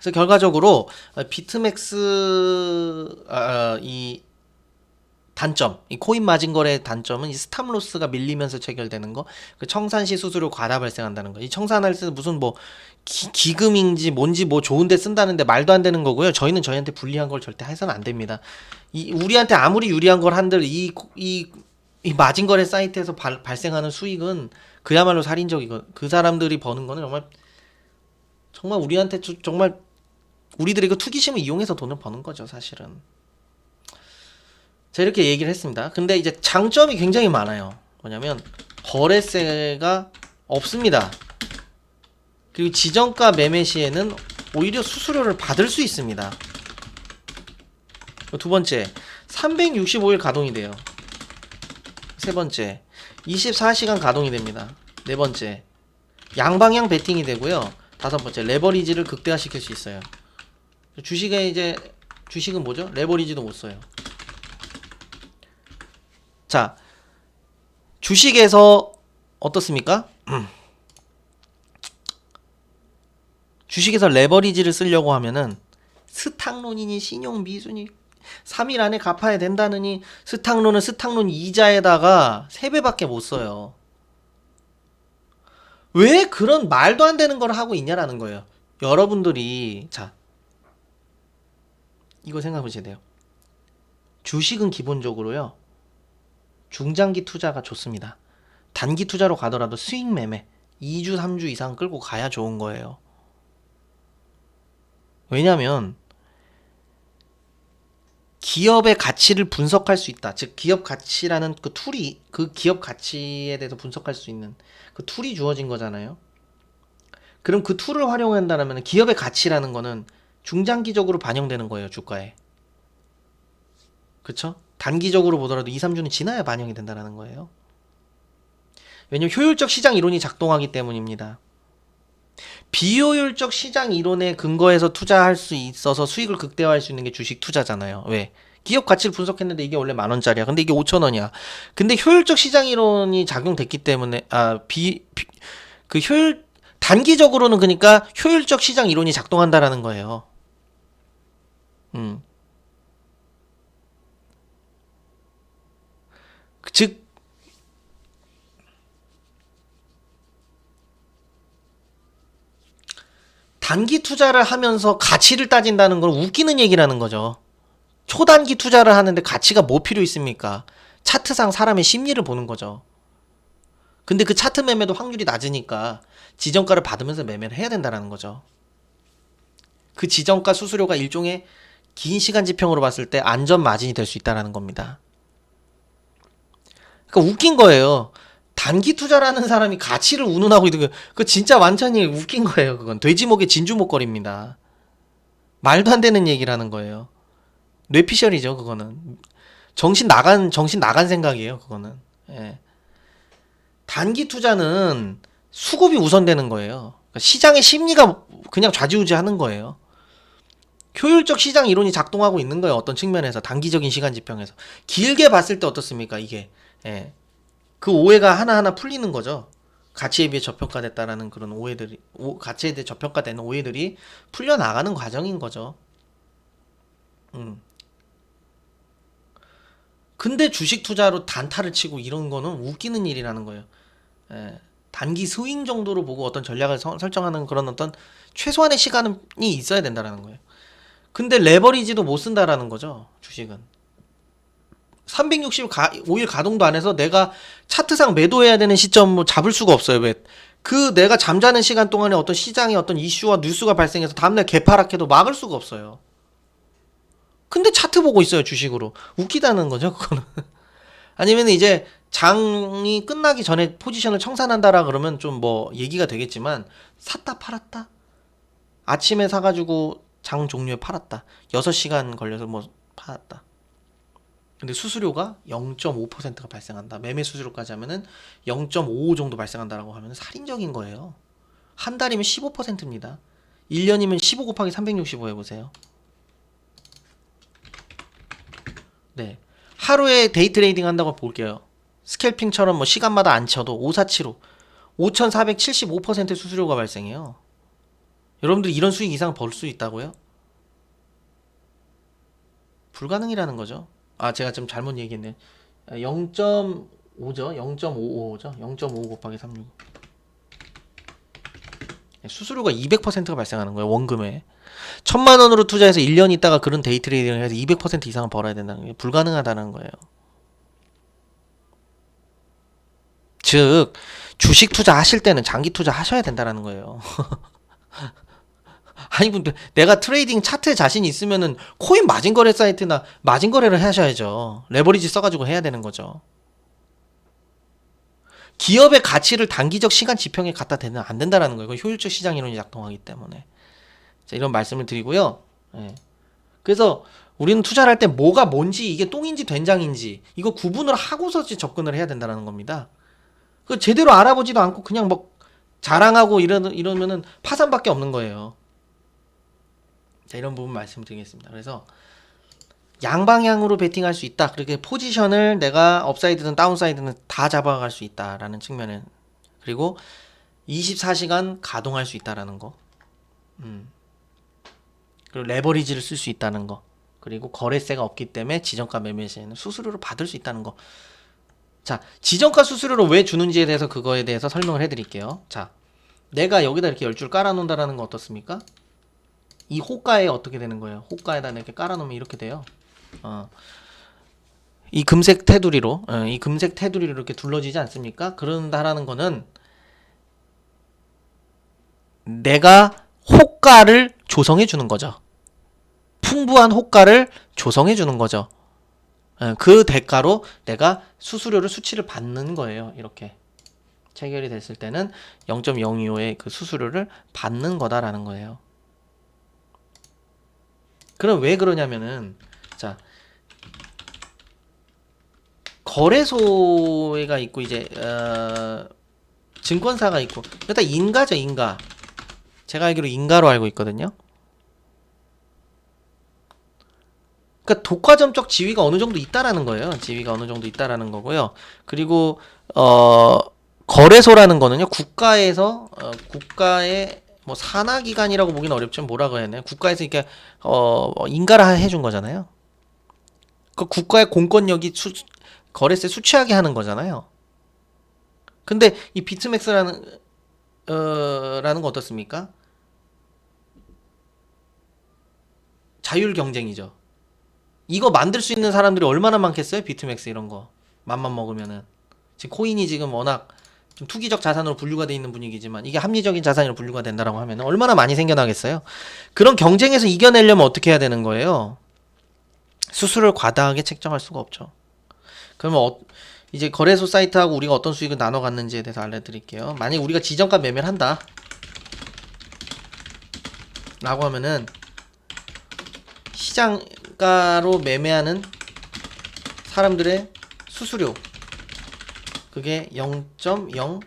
그래서 결과적으로 비트맥스 이 단점, 이 코인 마진 거래의 단점은 이 스탑로스가 밀리면서 체결되는 거, 그 청산시 수수료 과다 발생한다는 거. 이 청산할 때 무슨 뭐 기금인지 뭔지 뭐 좋은데 쓴다는데 말도 안 되는 거고요. 저희는 저희한테 불리한 걸 절대 해서는 안 됩니다. 이 우리한테 아무리 유리한 걸 한들 이 마진 거래 사이트에서 발생하는 수익은 그야말로 살인적이고 그 사람들이 버는 거는 정말 우리한테 정말 우리들이 그 투기심을 이용해서 돈을 버는 거죠, 사실은. 제가 이렇게 얘기를 했습니다. 근데 이제 장점이 굉장히 많아요. 뭐냐면 거래세가 없습니다. 그리고 지정가 매매 시에는 오히려 수수료를 받을 수 있습니다. 두 번째, 365일 가동이 돼요. 세 번째, 24시간 가동이 됩니다. 네 번째, 양방향 베팅이 되고요. 다섯 번째, 레버리지를 극대화시킬 수 있어요. 주식은 뭐죠? 레버리지도 못 써요. 자, 주식에서 어떻습니까? 주식에서 레버리지를 쓰려고 하면은 스탁론이니 신용미수니 3일 안에 갚아야 된다느니 스탁론은 스탁론 이자에다가 3배밖에 못 써요. 왜 그런 말도 안 되는 걸 하고 있냐라는 거예요. 여러분들이 자 이거 생각해 보셔야 돼요. 주식은 기본적으로요. 중장기 투자가 좋습니다. 단기 투자로 가더라도 수익 매매 2주 3주 이상 끌고 가야 좋은 거예요. 왜냐면 기업의 가치를 분석할 수 있다. 즉 기업 가치라는 그 툴이 그 기업 가치에 대해서 분석할 수 있는 그 툴이 주어진 거잖아요. 그럼 그 툴을 활용한다면 기업의 가치라는 거는 중장기적으로 반영되는 거예요, 주가에. 그쵸? 단기적으로 보더라도 2, 3주는 지나야 반영이 된다는 거예요. 왜냐면 효율적 시장 이론이 작동하기 때문입니다. 비효율적 시장 이론에 근거해서 투자할 수 있어서 수익을 극대화할 수 있는 게 주식 투자잖아요. 왜? 기업 가치를 분석했는데 이게 원래 10,000원짜리야. 근데 이게 5,000원이야. 근데 효율적 시장 이론이 작용됐기 때문에 단기적으로는 그러니까 효율적 시장 이론이 작동한다라는 거예요. 즉 단기 투자를 하면서 가치를 따진다는 건 웃기는 얘기라는 거죠. 초단기 투자를 하는데 가치가 뭐 필요 있습니까? 차트상 사람의 심리를 보는 거죠. 근데 그 차트 매매도 확률이 낮으니까 지정가를 받으면서 매매를 해야 된다는 거죠. 그 지정가 수수료가 일종의 긴 시간 지평으로 봤을 때 안전 마진이 될 수 있다는 겁니다. 그러니까 웃긴 거예요. 단기 투자라는 사람이 가치를 운운하고 있는 거, 그 진짜 완전히 웃긴 거예요. 그건 돼지목의 진주목걸입니다. 말도 안 되는 얘기라는 거예요. 뇌피셜이죠, 그거는. 정신 나간 생각이에요, 그거는. 예. 단기 투자는 수급이 우선되는 거예요. 그러니까 시장의 심리가 그냥 좌지우지하는 거예요. 효율적 시장 이론이 작동하고 있는 거예요. 어떤 측면에서 단기적인 시간 지평에서 길게 봤을 때 어떻습니까? 이게 예. 그 오해가 하나하나 풀리는 거죠. 가치에 비해 저평가됐다라는 그런 오해들이 가치에 대해 저평가되는 오해들이 풀려 나가는 과정인 거죠. 음. 근데 주식 투자로 단타를 치고 이런 거는 웃기는 일이라는 거예요. 예. 단기 스윙 정도로 보고 어떤 전략을 설정하는 그런 어떤 최소한의 시간이 있어야 된다라는 거예요. 근데 레버리지도 못 쓴다라는 거죠, 주식은. 365일 가동도 안 해서 내가 차트상 매도해야 되는 시점 잡을 수가 없어요. 왜? 그 내가 잠자는 시간 동안에 어떤 시장에 어떤 이슈와 뉴스가 발생해서 다음날 개파락해도 막을 수가 없어요. 근데 차트 보고 있어요, 주식으로. 웃기다는 거죠, 그거는. 아니면 이제 장이 끝나기 전에 포지션을 청산한다라 그러면 좀 뭐 얘기가 되겠지만 샀다 팔았다. 아침에 사가지고 장 종료에 팔았다. 6시간 걸려서 뭐 팔았다. 근데 수수료가 0.5%가 발생한다. 매매 수수료까지 하면은 0.55 정도 발생한다라고 하면 살인적인 거예요. 한 달이면 15%입니다. 1년이면 15 곱하기 365 해보세요. 네. 하루에 데이 트레이딩 한다고 볼게요. 스캘핑처럼 뭐 시간마다 안 쳐도 5475 5475% 수수료가 발생해요. 여러분들이 이런 수익 이상 벌 수 있다고요? 불가능이라는 거죠. 아, 제가 좀 잘못 얘기했네. 0.5죠. 0.55죠. 0.5 곱하기 365. 수수료가 200%가 발생하는 거예요. 원금에. 1,000만 원으로 투자해서 1년 있다가 그런 데이 트레이딩을 해서 200% 이상은 벌어야 된다는 게 불가능하다는 거예요. 즉, 주식 투자하실 때는 장기 투자 하셔야 된다는 거예요. 아니 근데 내가 트레이딩 차트에 자신 있으면은 코인 마진 거래 사이트나 마진 거래를 하셔야죠. 레버리지 써가지고 해야 되는 거죠. 기업의 가치를 단기적 시간 지평에 갖다 대는 안 된다라는 거예요. 효율적 시장 이론이 작동하기 때문에. 자, 이런 말씀을 드리고요. 예. 그래서 우리는 투자를 할 때 뭐가 뭔지 이게 똥인지 된장인지 이거 구분을 하고서 접근을 해야 된다는 겁니다. 그 제대로 알아보지도 않고 그냥 뭐 자랑하고 이러면은 파산밖에 없는 거예요. 자, 이런 부분 말씀드리겠습니다. 그래서 양방향으로 베팅할 수 있다. 그렇게 포지션을 내가 업사이드든 다운사이드는 다 잡아갈 수 있다라는 측면은, 그리고 24시간 가동할 수 있다라는 거. 그리고 레버리지를 쓸 수 있다는 거. 그리고 거래세가 없기 때문에 지정가 매매 시에는 수수료를 받을 수 있다는 거. 자, 지정가 수수료를 왜 주는지에 대해서 그거에 대해서 설명을 해드릴게요. 자, 내가 여기다 이렇게 10줄 깔아놓는다라는 거 어떻습니까? 이 호가에 어떻게 되는 거예요? 호가에다 이렇게 깔아놓으면 이렇게 돼요. 이 금색 테두리로, 이 금색 테두리로 이렇게 둘러지지 않습니까? 그런다라는 거는 내가 호가를 조성해 주는 거죠. 풍부한 호가를 조성해 주는 거죠. 그 대가로 내가 수수료를 수치를 받는 거예요. 이렇게 체결이 됐을 때는 0.025의 그 수수료를 받는 거다라는 거예요. 그럼 왜 그러냐면은, 자, 거래소가 있고 이제 증권사가 있고, 일단 인가죠. 인가. 제가 알기로 인가로 알고 있거든요. 그러니까 독과점적 지위가 어느 정도 있다라는 거예요. 지위가 어느 정도 있다라는 거고요. 그리고 거래소라는 거는요, 국가에서 국가의 뭐 산하기관이라고 보기는 어렵지만 뭐라고 해야 되나요? 국가에서 이렇게 인가를 해준 거잖아요. 그 국가의 공권력이 거래세 수취하게 하는 거잖아요. 근데 이 비트맥스라는 라는 거 어떻습니까? 자율 경쟁이죠. 이거 만들 수 있는 사람들이 얼마나 많겠어요? 비트맥스 이런 거 맘만 먹으면은. 지금 코인이 지금 워낙 좀 투기적 자산으로 분류가 돼 있는 분위기지만 이게 합리적인 자산으로 분류가 된다라고 하면 얼마나 많이 생겨나겠어요? 그런 경쟁에서 이겨내려면 어떻게 해야 되는 거예요? 수수료를 과다하게 책정할 수가 없죠. 그러면 이제 거래소 사이트하고 우리가 어떤 수익을 나눠 갔는지에 대해서 알려드릴게요. 만약에 우리가 지정가 매매를 한다 라고 하면은 시장가로 매매하는 사람들의 수수료, 그게 0.0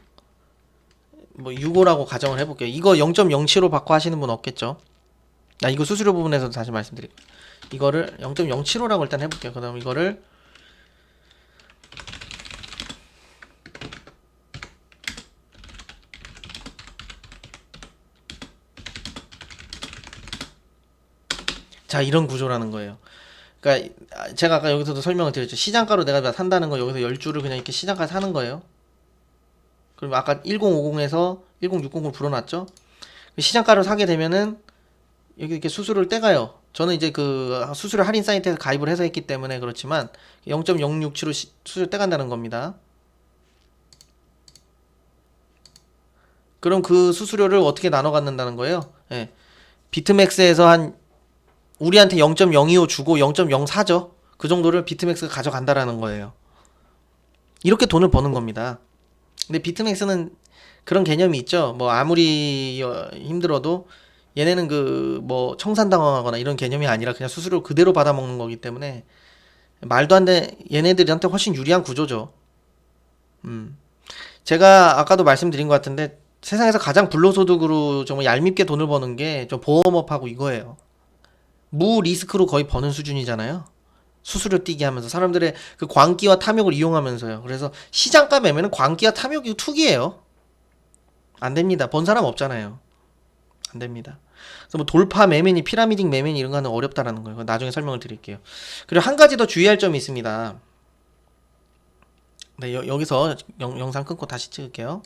뭐 65라고 가정을 해볼게요. 이거 0.07로 바꿔 하시는 분 없겠죠? 이거 수수료 부분에서 다시 말씀드릴게요. 이거를 0.075라고 일단 해볼게요. 그 다음 이거를 자, 이런 구조라는 거예요. 그러니까 제가 아까 여기서도 설명을 드렸죠. 시장가로 내가 산다는 거, 여기서 10주를 그냥 이렇게 시장가 사는 거예요. 그럼 아까 1050에서 1060으로 불어놨죠. 시장가로 사게 되면은 여기 이렇게 수수료를 떼가요. 저는 이제 그 수수료 할인 사이트에서 가입을 해서 했기 때문에 그렇지만 0.067로 수수료 떼간다는 겁니다. 그럼 그 수수료를 어떻게 나눠 갖는다는 거예요? 예. 비트맥스에서 한 우리한테 0.025 주고 0.04죠. 그 정도를 비트맥스가 가져간다라는 거예요. 이렇게 돈을 버는 겁니다. 근데 비트맥스는 그런 개념이 있죠. 뭐 아무리 힘들어도 얘네는 그 뭐 청산당하거나 이런 개념이 아니라 그냥 수수료 그대로 받아먹는 거기 때문에 말도 안 돼. 얘네들한테 훨씬 유리한 구조죠. 제가 아까도 말씀드린 것 같은데 세상에서 가장 불로소득으로 정말 얄밉게 돈을 버는 게 좀 보험업하고 이거예요. 무리스크로 거의 버는 수준이잖아요. 수수료 띄게 하면서 사람들의 그 광기와 탐욕을 이용하면서요. 그래서 시장가 매매는 광기와 탐욕이 투기예요. 안 됩니다. 번 사람 없잖아요. 안 됩니다. 그래서 뭐 돌파 매매니 피라미딩 매매니 이런 거는 어렵다라는 거예요. 나중에 설명을 드릴게요. 그리고 한 가지 더 주의할 점이 있습니다. 네, 여기서 영상 끊고 다시 찍을게요.